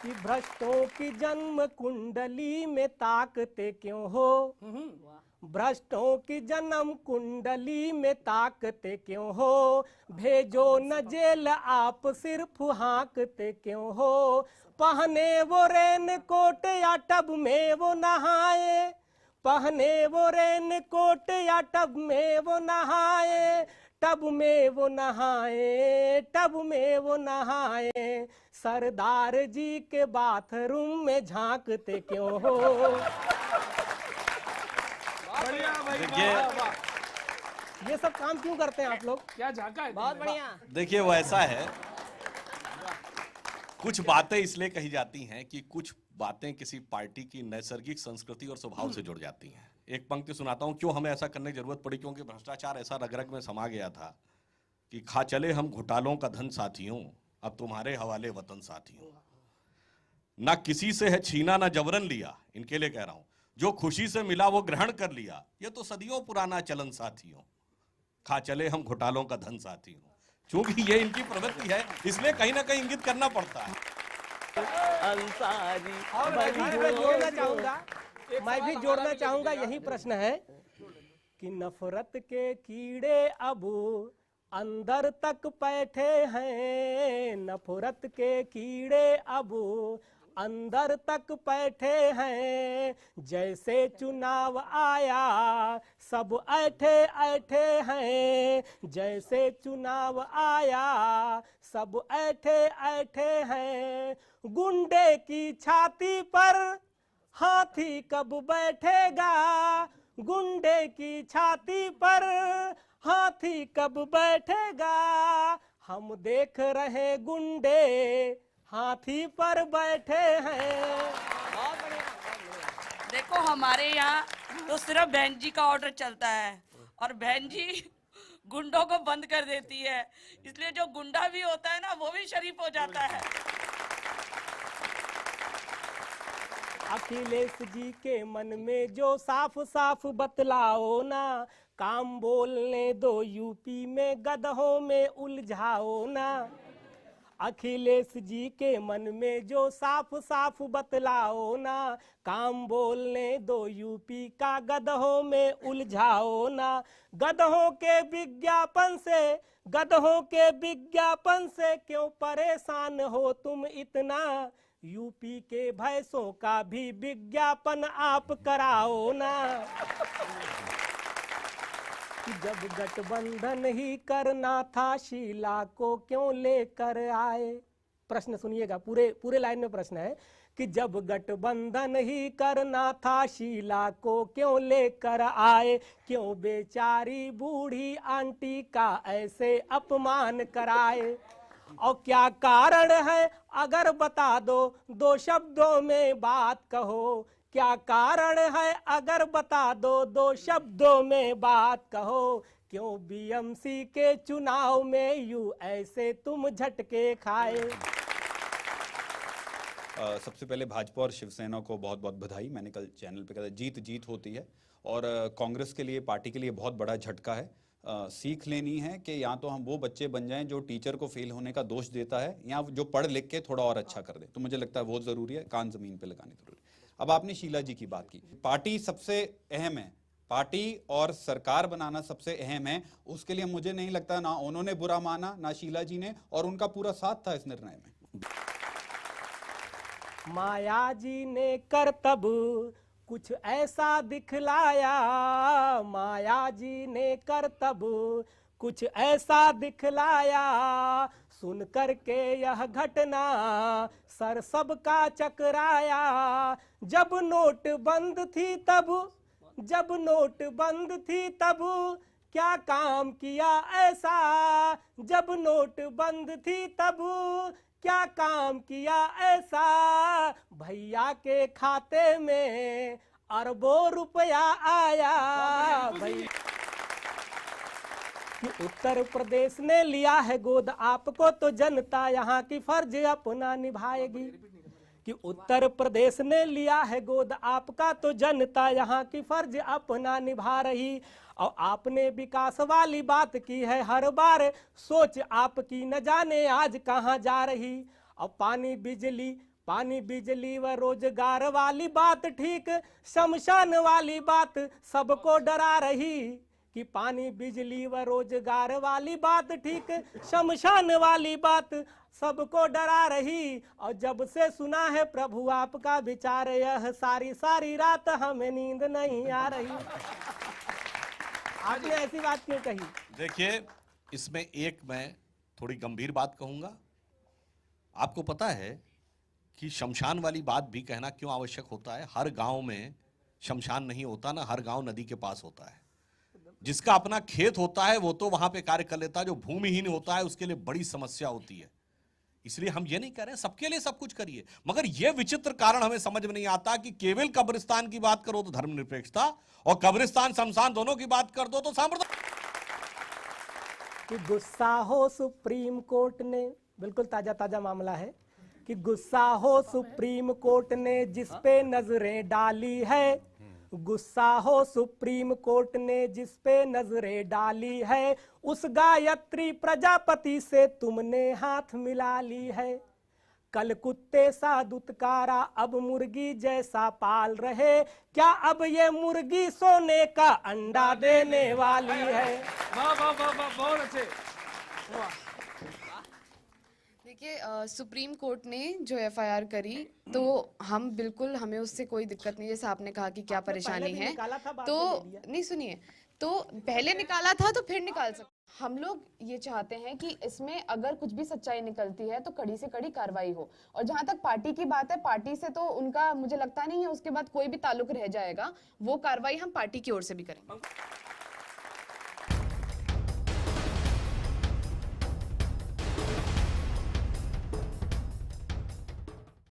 कि भ्रष्टों की जन्म कुंडली में ताकते क्यों हो, भ्रष्टों की जन्म कुंडली में ताकते क्यों हो, भेजो न जेल आप सिर्फ हाँकते क्यों हो, पहने वो रेन कोट या टब में वो नहाए, पहने वो रेन कोट या टब में वो नहाए, टब में वो नहाए, टब में वो नहाए, सरदार जी के बाथरूम में झांकते क्यों हो। बढ़िया भाई, ये सब काम क्यों करते हैं आप लोग? क्या झांका है, बहुत बढ़िया। देखिए वो ऐसा है, कुछ बातें इसलिए कही जाती हैं कि कुछ बातें किसी पार्टी की नैसर्गिक संस्कृति और स्वभाव से जुड़ जाती हैं। एक पंक्ति सुनाता हूं, क्यों हमें ऐसा करने की जरूरत पड़ी, क्योंकि भ्रष्टाचार ऐसा रग रग में समा गया था कि खा चले हम घोटालों का धन साथियों, अब तुम्हारे हवाले वतन साथियों। ना किसी से है छीना ना जबरन लिया, इनके लिए कह रहा हूं, जो खुशी से मिला वो ग्रहण कर लिया, ये तो सदियों पुराना चलन साथियों, खा चले हम घोटालों का धन साथियों। चूंकि ये इनकी प्रवृत्ति है, इसलिए कहीं ना कहीं इंगित करना पड़ता है। अंसारी और मैं भी जोड़ना चाहूंगा यही प्रश्न है कि नफरत के कीड़े अब अंदर तक बैठे हैं, नफरत के कीड़े अब अंदर तक बैठे हैं, जैसे चुनाव आया सब ऐठे ऐठे हैं, जैसे चुनाव आया सब ऐठे ऐठे हैं, गुंडे की छाती पर हाथी कब बैठेगा, गुंडे की छाती पर हाथी कब बैठेगा, हम देख रहे गुंडे हाथी पर बैठे हैं। देखो हमारे यहाँ तो सिर्फ बहन जी का ऑर्डर चलता है और बहन जी गुंडों को बंद कर देती है, इसलिए जो गुंडा भी होता है ना वो भी शरीफ हो जाता है। अखिलेश जी के मन में जो साफ साफ बतलाओ ना, काम बोलने दो यूपी में गधों में उलझाओ ना, अखिलेश जी के मन में जो साफ साफ बतलाओ ना, काम बोलने दो यूपी का गधों में उलझाओ ना, गधों के विज्ञापन से, गधों के विज्ञापन से क्यों परेशान हो तुम इतना, यूपी के भैंसों का भी विज्ञापन आप कराओ ना, कि जब गठबंधन ही करना था शीला को क्यों लेकर आए। प्रश्न सुनिएगा, पूरे लाइन में प्रश्न है कि जब गठबंधन ही करना था शीला को क्यों लेकर आए, क्यों बेचारी बूढ़ी आंटी का ऐसे अपमान कराए, और क्या कारण है अगर बता दो, दो शब्दों में बात कहो, क्या कारण है अगर बता दो, दो शब्दों में बात कहो, क्यों बीएमसी के चुनाव में यूं ऐसे तुम झटके खाए। सबसे पहले भाजपा और शिवसेना को बहुत बहुत बधाई। मैंने कल चैनल पे कहा जीत जीत होती है और कांग्रेस के लिए, पार्टी के लिए बहुत बड़ा झटका है। सीख लेनी है कि या तो हम वो बच्चे बन जाएं जो टीचर को फेल होने का दोष देता है, या जो पढ़ लिख के थोड़ा और अच्छा कर दे। तो मुझे लगता है वो जरूरी है, कान जमीन पे लगानी जरूरी है। अब आपने शीला जी की बात की, पार्टी सबसे अहम है, पार्टी और सरकार बनाना सबसे अहम है। उसके लिए मुझे नहीं लगता ना उन्होंने बुरा माना ना शीला जी ने, और उनका पूरा साथ था इस निर्णय में। माया जी ने करतब कुछ ऐसा दिखलाया, माया जी ने करतब कुछ ऐसा दिखलाया, सुन करके यह घटना सर सबका चकराया, जब नोट बंद थी तब, जब नोट बंद थी तब क्या काम किया ऐसा, जब नोट बंद थी तब क्या काम किया ऐसा, भैया के खाते में अरबों रुपया आया। भाई कि उत्तर प्रदेश ने लिया है गोद आपको, तो जनता यहाँ की फर्ज अपना निभाएगी। कि उत्तर प्रदेश ने लिया है गोद आपका, तो जनता यहाँ की फर्ज अपना निभा रही। और आपने विकास वाली बात की है हर बार, सोच आपकी न जाने आज कहाँ जा रही। और पानी बिजली पानी बिजली व रोजगार वाली बात ठीक, शमशान वाली बात सबको डरा रही। कि पानी बिजली व रोजगार वाली बात ठीक, शमशान वाली बात सबको डरा रही। और जब से सुना है प्रभु आपका विचार, यह सारी सारी रात हमें नींद नहीं आ रही। आपने ऐसी बात क्यों कही? देखिए, इसमें एक मैं थोड़ी गंभीर बात कहूंगा। आपको पता है कि शमशान वाली बात भी कहना क्यों आवश्यक होता है? हर गांव में शमशान नहीं होता ना, हर गांव नदी के पास होता है। जिसका अपना खेत होता है वो तो वहां पे कार्य कर लेता है, जो भूमिहीन होता है उसके लिए बड़ी समस्या होती है। इसलिए हम ये नहीं कह रहे हैं सबके लिए सब कुछ करिए, मगर यह विचित्र कारण हमें समझ में नहीं आता कि केवल कब्रिस्तान की बात करो तो धर्मनिरपेक्षता, और कब्रिस्तान शमशान दोनों की बात कर दो तो सांप्रदायिक। कि गुस्सा हो सुप्रीम कोर्ट ने, बिल्कुल ताजा ताजा मामला है, कि गुस्सा हो सुप्रीम कोर्ट ने जिस पे नजरें डाली है, गुस्सा हो सुप्रीम कोर्ट ने जिस पे नजरें डाली है, उस गायत्री प्रजापति से तुमने हाथ मिला ली है। कल कुत्ते सा दुत्कारा अब मुर्गी जैसा पाल रहे, क्या अब ये मुर्गी सोने का अंडा देने वाली है? वाह वाह वाह वाह, बहुत अच्छे। देखिए, सुप्रीम कोर्ट ने जो एफआईआर करी तो हम बिल्कुल, हमें उससे कोई दिक्कत नहीं। जैसे आपने कहा कि क्या परेशानी है, तो नहीं, सुनिए, तो पहले निकाला था तो फिर निकाल सकते। हम लोग ये चाहते हैं कि इसमें अगर कुछ भी सच्चाई निकलती है तो कड़ी से कड़ी कार्रवाई हो। और जहां तक पार्टी की बात है, पार्टी से तो उनका मुझे लगता नहीं है उसके बाद कोई भी ताल्लुक रह जाएगा। वो कार्रवाई हम पार्टी की ओर से भी करेंगे।